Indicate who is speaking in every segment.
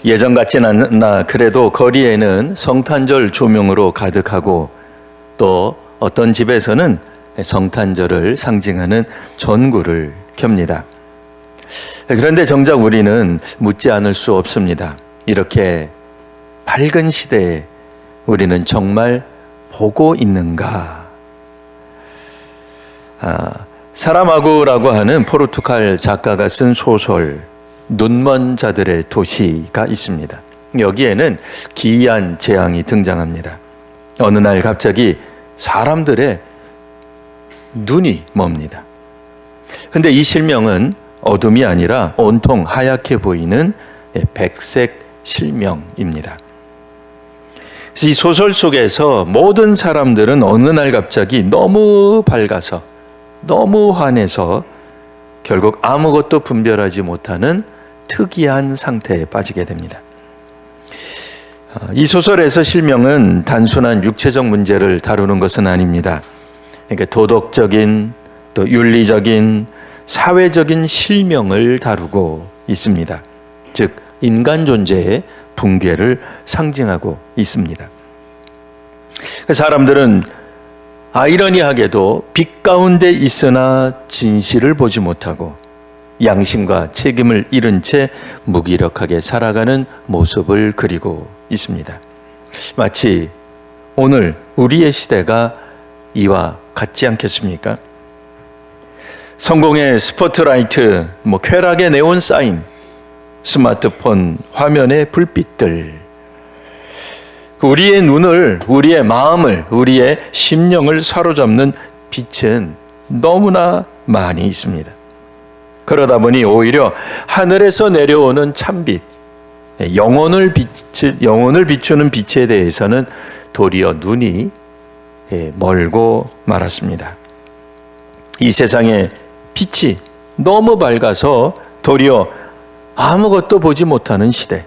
Speaker 1: 예전 같지는 않나 그래도 거리에는 성탄절 조명으로 가득하고 또 어떤 집에서는 성탄절을 상징하는 전구를 켭니다. 그런데 정작 우리는 묻지 않을 수 없습니다. 이렇게 밝은 시대에 우리는 정말 보고 있는가? 사라마구라고 하는 포르투갈 작가가 쓴 소설 눈먼 자들의 도시가 있습니다. 여기에는 기이한 재앙이 등장합니다. 어느 날 갑자기 사람들의 눈이 멉니다. 근데 이 실명은 어둠이 아니라 온통 하얗게 보이는 백색 실명입니다. 이 소설 속에서 모든 사람들은 어느 날 갑자기 너무 밝아서 너무 환해서 결국 아무것도 분별하지 못하는 특이한 상태에 빠지게 됩니다. 이 소설에서 실명은 단순한 육체적 문제를 다루는 것은 아닙니다. 그러니까 도덕적인 또 윤리적인 사회적인 실명을 다루고 있습니다. 즉 인간 존재의 붕괴를 상징하고 있습니다. 사람들은 아이러니하게도 빛 가운데 있으나 진실을 보지 못하고 양심과 책임을 잃은 채 무기력하게 살아가는 모습을 그리고 있습니다. 마치 오늘 우리의 시대가 이와 같지 않겠습니까? 성공의 스포트라이트, 쾌락의 네온 사인, 스마트폰 화면의 불빛들, 우리의 눈을, 우리의 마음을, 우리의 심령을 사로잡는 빛은 너무나 많이 있습니다. 그러다 보니 오히려 하늘에서 내려오는 참빛, 영혼을 비추는 빛에 대해서는 도리어 눈이 멀고 말았습니다. 이 세상의 빛이 너무 밝아서 도리어 아무것도 보지 못하는 시대.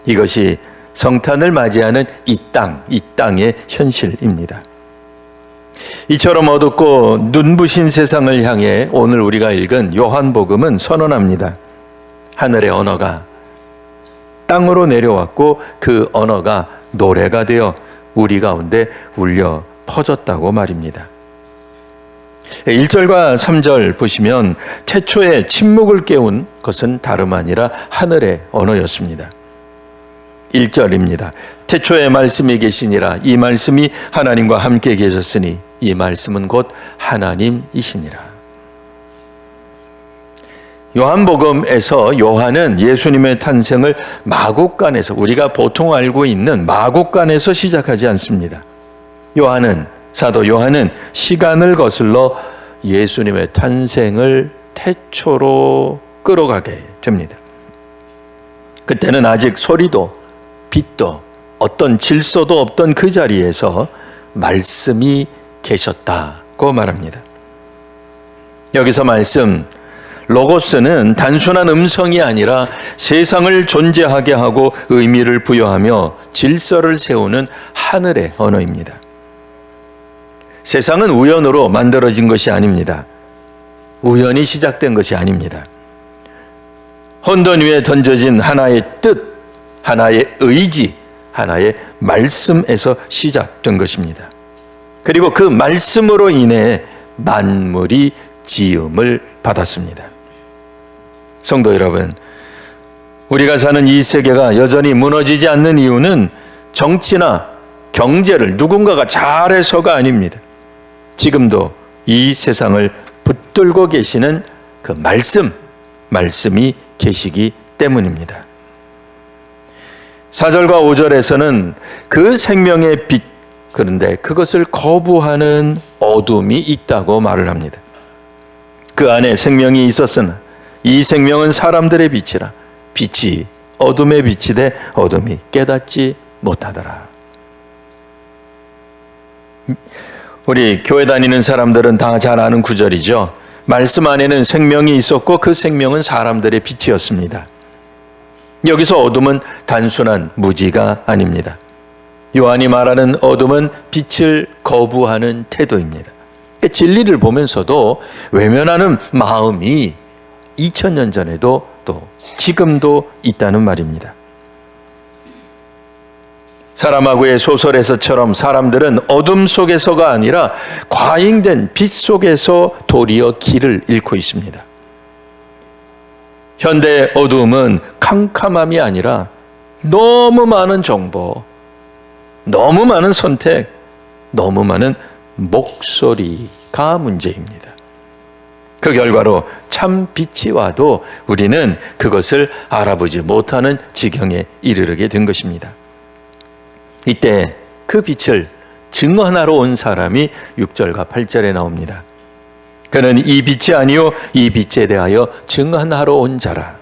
Speaker 1: 이것이 성탄을 맞이하는 이 땅의 현실입니다. 이처럼 어둡고 눈부신 세상을 향해 오늘 우리가 읽은 요한복음은 선언합니다. 하늘의 언어가 땅으로 내려왔고 그 언어가 노래가 되어 우리 가운데 울려 퍼졌다고 말입니다. 1절과 3절 보시면 태초에 침묵을 깨운 것은 다름 아니라 하늘의 언어였습니다. 1절입니다. 태초에 말씀이 계시니라. 이 말씀이 하나님과 함께 계셨으니 이 말씀은 곧 하나님이시니라. 요한복음에서 요한은 예수님의 탄생을 마국간에서, 우리가 보통 알고 있는 마국간에서 시작하지 않습니다. 사도 요한은 시간을 거슬러 예수님의 탄생을 태초로 끌어가게 됩니다. 그때는 아직 소리도 빛도 어떤 질서도 없던 그 자리에서 말씀이 계셨다고 말합니다. 여기서 말씀, 로고스는 단순한 음성이 아니라 세상을 존재하게 하고 의미를 부여하며 질서를 세우는 하늘의 언어입니다. 세상은 우연으로 만들어진 것이 아닙니다. 우연히 시작된 것이 아닙니다. 혼돈 위에 던져진 하나의 뜻, 하나의 의지, 하나의 말씀에서 시작된 것입니다. 그리고 그 말씀으로 인해 만물이 지음을 받았습니다. 성도 여러분, 우리가 사는 이 세계가 여전히 무너지지 않는 이유는 정치나 경제를 누군가가 잘해서가 아닙니다. 지금도 이 세상을 붙들고 계시는 그 말씀이 계시기 때문입니다. 4절과 5절에서는 그 생명의 빛, 그런데 그것을 거부하는 어둠이 있다고 말을 합니다. 그 안에 생명이 있었으나 이 생명은 사람들의 빛이라. 빛이 어둠의 빛이 돼 어둠이 깨닫지 못하더라. 우리 교회 다니는 사람들은 다 잘 아는 구절이죠. 말씀 안에는 생명이 있었고 그 생명은 사람들의 빛이었습니다. 여기서 어둠은 단순한 무지가 아닙니다. 요한이 말하는 어둠은 빛을 거부하는 태도입니다. 진리를 보면서도 외면하는 마음이 2000년 전에도 추억도 지금도 있다는 말입니다. 사람하고의 소설에서처럼 사람들은 어둠 속에서가 아니라 과잉된 빛 속에서 도리어 길을 잃고 있습니다. 현대의 어두움은 캄캄함이 아니라 너무 많은 정보, 너무 많은 선택, 너무 많은 목소리가 문제입니다. 그 결과로 참 빛이 와도 우리는 그것을 알아보지 못하는 지경에 이르게 된 것입니다. 이때 그 빛을 증언하러 온 사람이 6절과 8절에 나옵니다. 그는 이 빛이 아니요 이 빛에 대하여 증언하러 온 자라.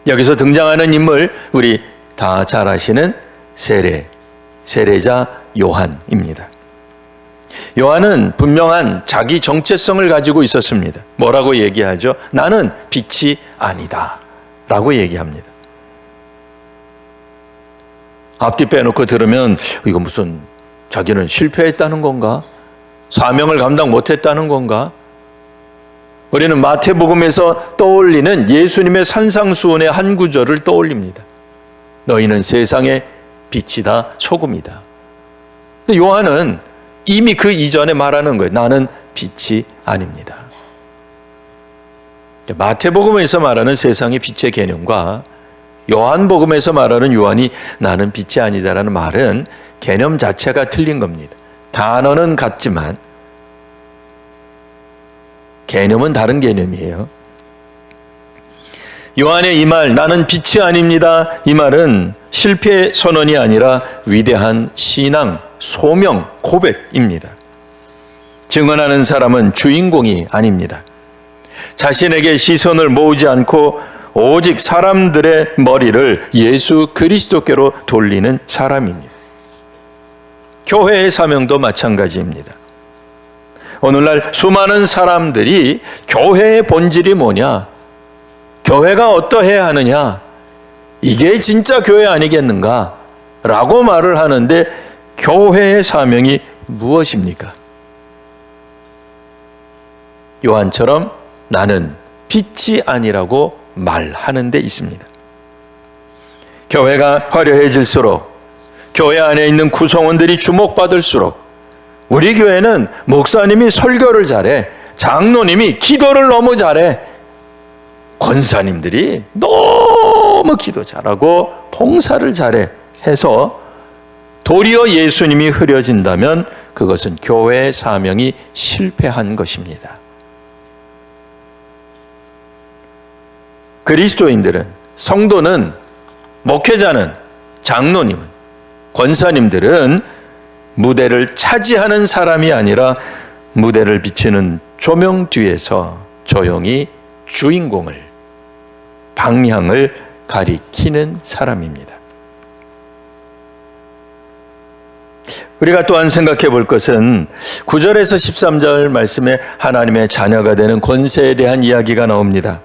Speaker 1: 여기서 등장하는 인물, 우리 다 잘 아시는 세례자 요한입니다. 요한은 분명한 자기 정체성을 가지고 있었습니다. 뭐라고 얘기하죠? 나는 빛이 아니다 라고 얘기합니다. 앞뒤 빼놓고 들으면 이거 무슨 자기는 실패했다는 건가? 사명을 감당 못했다는 건가? 우리는 마태복음에서 떠올리는 예수님의 산상수훈의 한 구절을 떠올립니다. 너희는 세상의 빛이다, 소금이다. 근데 요한은 이미 그 이전에 말하는 거예요. 나는 빛이 아닙니다. 마태복음에서 말하는 세상의 빛의 개념과 요한복음에서 말하는 요한이 나는 빛이 아니다라는 말은 개념 자체가 틀린 겁니다. 단어는 같지만 개념은 다른 개념이에요. 요한의 이 말, 나는 빛이 아닙니다. 이 말은 실패 선언이 아니라 위대한 신앙, 소명, 고백입니다. 증언하는 사람은 주인공이 아닙니다. 자신에게 시선을 모으지 않고 오직 사람들의 머리를 예수 그리스도께로 돌리는 사람입니다. 교회의 사명도 마찬가지입니다. 오늘날 수많은 사람들이 교회의 본질이 뭐냐? 교회가 어떠해야 하느냐? 이게 진짜 교회 아니겠는가? 라고 말을 하는데 교회의 사명이 무엇입니까? 요한처럼 나는 빛이 아니라고 말하는 데 있습니다. 교회가 화려해질수록 교회 안에 있는 구성원들이 주목받을수록 우리 교회는 목사님이 설교를 잘해, 장로님이 기도를 너무 잘해, 권사님들이 너무 기도 잘하고 봉사를 잘해 해서 도리어 예수님이 흐려진다면 그것은 교회의 사명이 실패한 것입니다. 그리스도인들은, 성도는, 목회자는, 장로님은, 권사님들은 무대를 차지하는 사람이 아니라 무대를 비추는 조명 뒤에서 조용히 주인공을, 방향을 가리키는 사람입니다. 우리가 또한 생각해 볼 것은 9절에서 13절 말씀에 하나님의 자녀가 되는 권세에 대한 이야기가 나옵니다.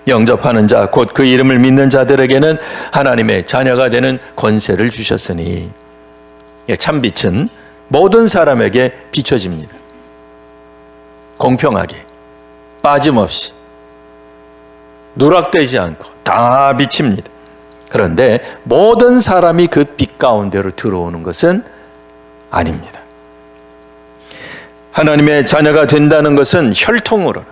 Speaker 1: 영접하는 자, 곧 그 이름을 믿는 자들에게는 하나님의 자녀가 되는 권세를 주셨으니, 참빛은 모든 사람에게 비춰집니다. 공평하게, 빠짐없이, 누락되지 않고 다 비칩니다. 그런데 모든 사람이 그 빛 가운데로 들어오는 것은 아닙니다. 하나님의 자녀가 된다는 것은 혈통으로나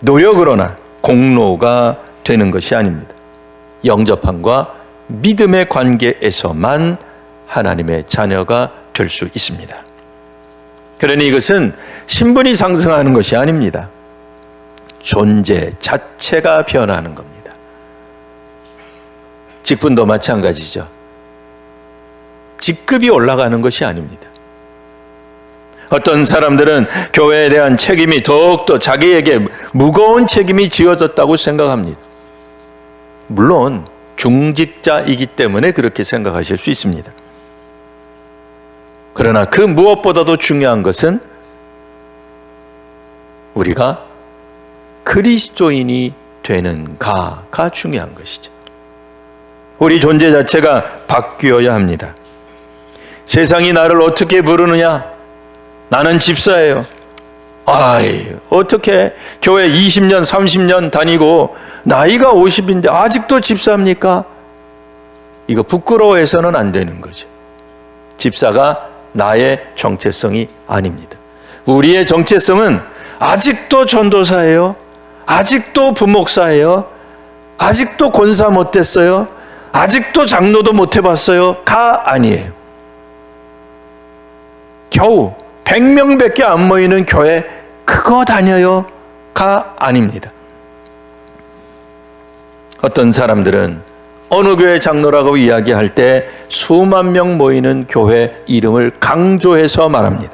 Speaker 1: 노력으로나 공로가 되는 것이 아닙니다. 영접함과 믿음의 관계에서만 하나님의 자녀가 될 수 있습니다. 그러니 이것은 신분이 상승하는 것이 아닙니다. 존재 자체가 변하는 겁니다. 직분도 마찬가지죠. 직급이 올라가는 것이 아닙니다. 어떤 사람들은 교회에 대한 책임이 더욱더 자기에게 무거운 책임이 지어졌다고 생각합니다. 물론 중직자이기 때문에 그렇게 생각하실 수 있습니다. 그러나 그 무엇보다도 중요한 것은 우리가 그리스도인이 되는가가 중요한 것이죠. 우리 존재 자체가 바뀌어야 합니다. 세상이 나를 어떻게 부르느냐? 나는 집사예요. 어떻게 교회 20년, 30년 다니고 나이가 50인데 아직도 집사입니까? 이거 부끄러워해서는 안 되는 거죠. 집사가 나의 정체성이 아닙니다. 우리의 정체성은 아직도 전도사예요. 아직도 부목사예요. 아직도 권사 못 됐어요. 아직도 장로도 못 해봤어요. 가 아니에요. 겨우 100명밖에 안 모이는 교회 그거 다녀요? 가 아닙니다. 어떤 사람들은 어느 교회 장로라고 이야기할 때 수만 명 모이는 교회 이름을 강조해서 말합니다.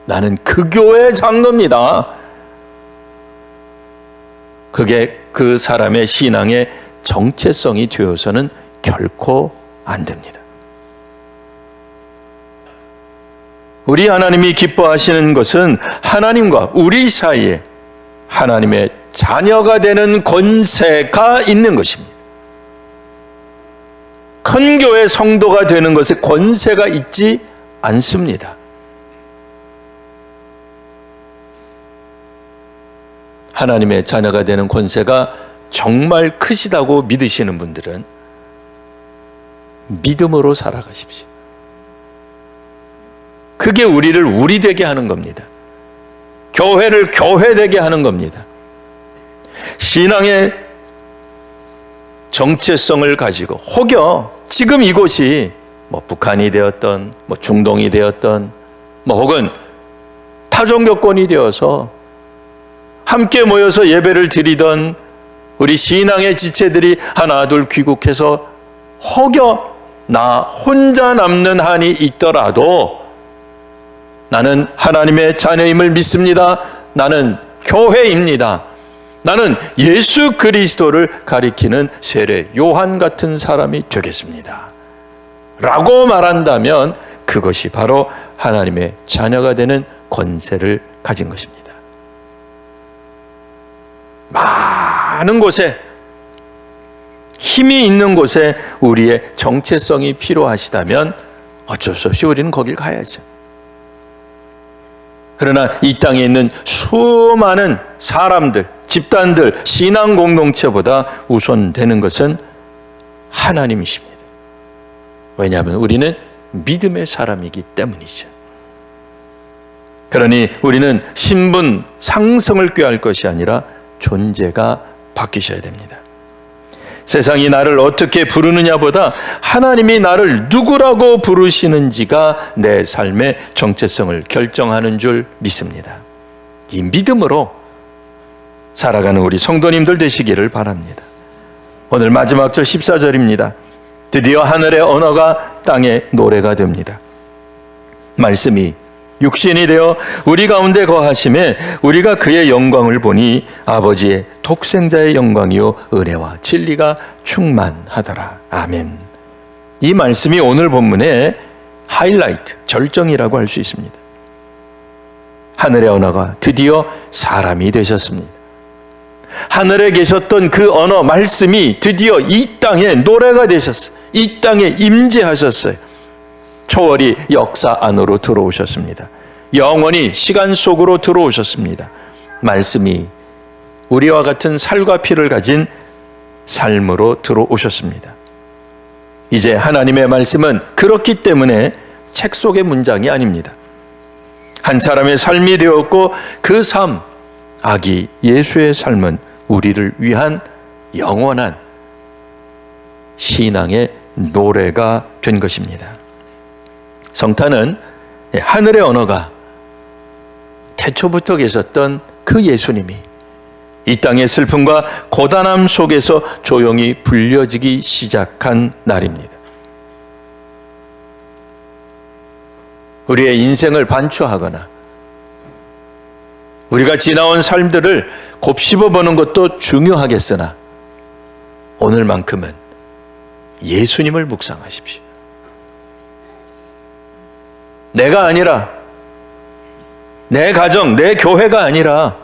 Speaker 1: 나는 그 교회 장로입니다. 그게 그 사람의 신앙의 정체성이 되어서는 결코 안 됩니다. 우리 하나님이 기뻐하시는 것은 하나님과 우리 사이에 하나님의 자녀가 되는 권세가 있는 것입니다. 큰 교회 성도가 되는 것에 권세가 있지 않습니다. 하나님의 자녀가 되는 권세가 정말 크시다고 믿으시는 분들은 믿음으로 살아가십시오. 그게 우리를 우리 되게 하는 겁니다. 교회를 교회 되게 하는 겁니다. 신앙의 정체성을 가지고 혹여 지금 이곳이 북한이 되었던 중동이 되었던 혹은 타종교권이 되어서 함께 모여서 예배를 드리던 우리 신앙의 지체들이 하나 둘 귀국해서 혹여 나 혼자 남는 한이 있더라도 나는 하나님의 자녀임을 믿습니다. 나는 교회입니다. 나는 예수 그리스도를 가리키는 세례 요한 같은 사람이 되겠습니다. 라고 말한다면 그것이 바로 하나님의 자녀가 되는 권세를 가진 것입니다. 많은 곳에 힘이 있는 곳에 우리의 정체성이 필요하시다면 어쩔 수 없이 우리는 거길 가야죠. 그러나 이 땅에 있는 수많은 사람들, 집단들, 신앙 공동체보다 우선되는 것은 하나님이십니다. 왜냐하면 우리는 믿음의 사람이기 때문이죠. 그러니 우리는 신분 상승을 꾀할 것이 아니라 존재가 바뀌셔야 됩니다. 세상이 나를 어떻게 부르느냐보다 하나님이 나를 누구라고 부르시는지가 내 삶의 정체성을 결정하는 줄 믿습니다. 이 믿음으로 살아가는 우리 성도님들 되시기를 바랍니다. 오늘 마지막 절 14절입니다. 드디어 하늘의 언어가 땅의 노래가 됩니다. 말씀이 육신이 되어 우리 가운데 거하심에 우리가 그의 영광을 보니 아버지의 독생자의 영광이요 은혜와 진리가 충만하더라. 아멘. 이 말씀이 오늘 본문의 하이라이트, 절정이라고 할 수 있습니다. 하늘의 언어가 드디어 사람이 되셨습니다. 하늘에 계셨던 그 언어, 말씀이 드디어 이 땅에 노래가 되셨어요. 이 땅에 임재하셨어요. 초월이 역사 안으로 들어오셨습니다. 영원히 시간 속으로 들어오셨습니다. 말씀이 우리와 같은 살과 피를 가진 삶으로 들어오셨습니다. 이제 하나님의 말씀은 그렇기 때문에 책 속의 문장이 아닙니다. 한 사람의 삶이 되었고 그 삶, 아기 예수의 삶은 우리를 위한 영원한 신앙의 노래가 된 것입니다. 성탄은 하늘의 언어가 태초부터 계셨던 그 예수님이 이 땅의 슬픔과 고단함 속에서 조용히 불려지기 시작한 날입니다. 우리의 인생을 반추하거나 우리가 지나온 삶들을 곱씹어보는 것도 중요하겠으나 오늘만큼은 예수님을 묵상하십시오. 내가 아니라, 내 가정, 내 교회가 아니라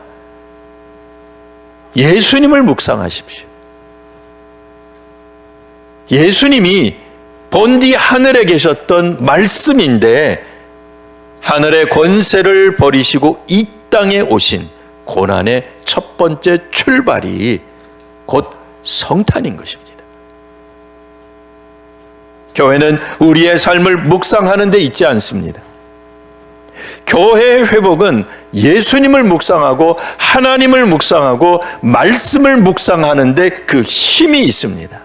Speaker 1: 예수님을 묵상하십시오. 예수님이 본디 하늘에 계셨던 말씀인데 하늘의 권세를 버리시고 이 땅에 오신 고난의 첫 번째 출발이 곧 성탄인 것입니다. 교회는 우리의 삶을 묵상하는 데 있지 않습니다. 교회의 회복은 예수님을 묵상하고 하나님을 묵상하고 말씀을 묵상하는 데 그 힘이 있습니다.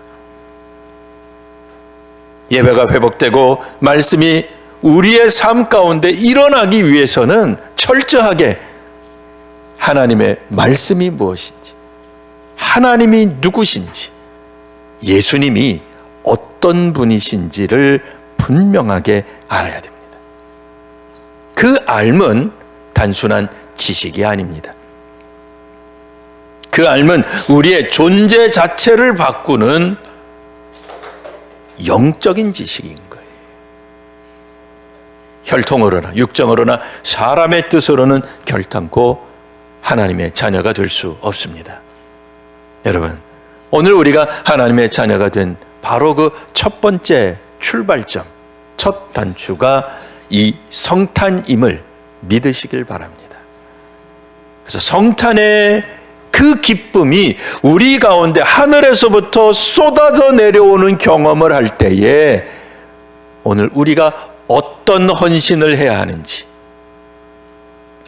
Speaker 1: 예배가 회복되고 말씀이 우리의 삶 가운데 일어나기 위해서는 철저하게 하나님의 말씀이 무엇인지, 하나님이 누구신지, 예수님이 어떤 분이신지를 분명하게 알아야 됩니다. 그 알면 단순한 지식이 아닙니다. 그 알면 우리의 존재 자체를 바꾸는 영적인 지식인 거예요. 혈통으로나 육정으로나 사람의 뜻으로는 결단코 하나님의 자녀가 될 수 없습니다. 여러분, 오늘 우리가 하나님의 자녀가 된 바로 그 첫 번째 출발점, 첫 단추가 이 성탄임을 믿으시길 바랍니다. 그래서 성탄의 그 기쁨이 우리 가운데 하늘에서부터 쏟아져 내려오는 경험을 할 때에 오늘 우리가 어떤 헌신을 해야 하는지,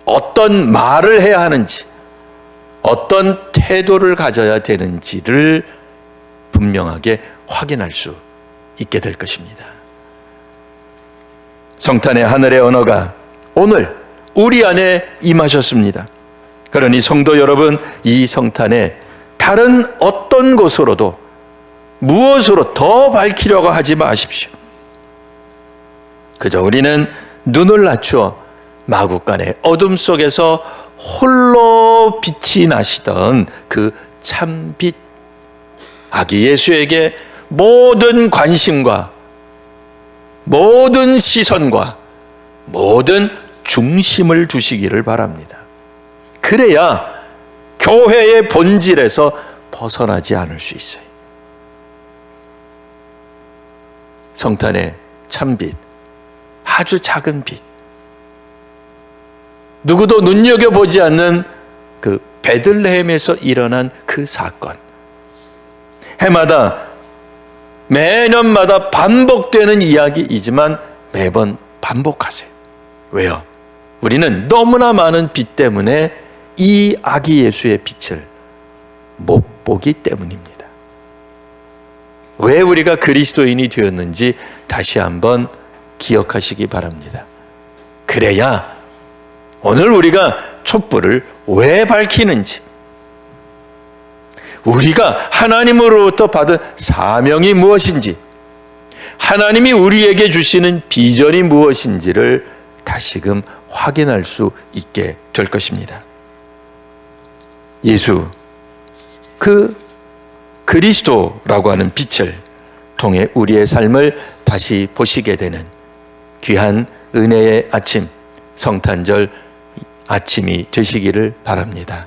Speaker 1: 어떤 말을 해야 하는지, 어떤 태도를 가져야 되는지를 분명하게 확인할 수 있게 될 것입니다. 성탄의 하늘의 언어가 오늘 우리 안에 임하셨습니다. 그러니 성도 여러분, 이 성탄에 다른 어떤 것으로도 무엇으로 더 밝히려고 하지 마십시오. 그저 우리는 눈을 낮추어 마구간의 어둠 속에서 홀로 빛이 나시던 그 참빛, 아기 예수에게 모든 관심과 모든 시선과 모든 중심을 두시기를 바랍니다. 그래야 교회의 본질에서 벗어나지 않을 수 있어요. 성탄의 참빛, 아주 작은 빛, 누구도 눈여겨보지 않는 그 베들레헴에서 일어난 그 사건, 해마다 매년마다 반복되는 이야기이지만 매번 반복하세요. 왜요? 우리는 너무나 많은 빛 때문에 이 아기 예수의 빛을 못 보기 때문입니다. 왜 우리가 그리스도인이 되었는지 다시 한번 기억하시기 바랍니다. 그래야 오늘 우리가 촛불을 왜 밝히는지, 우리가 하나님으로부터 받은 사명이 무엇인지, 하나님이 우리에게 주시는 비전이 무엇인지를 다시금 확인할 수 있게 될 것입니다. 예수, 그 그리스도라고 하는 빛을 통해 우리의 삶을 다시 보시게 되는 귀한 은혜의 아침, 성탄절 아침이 되시기를 바랍니다.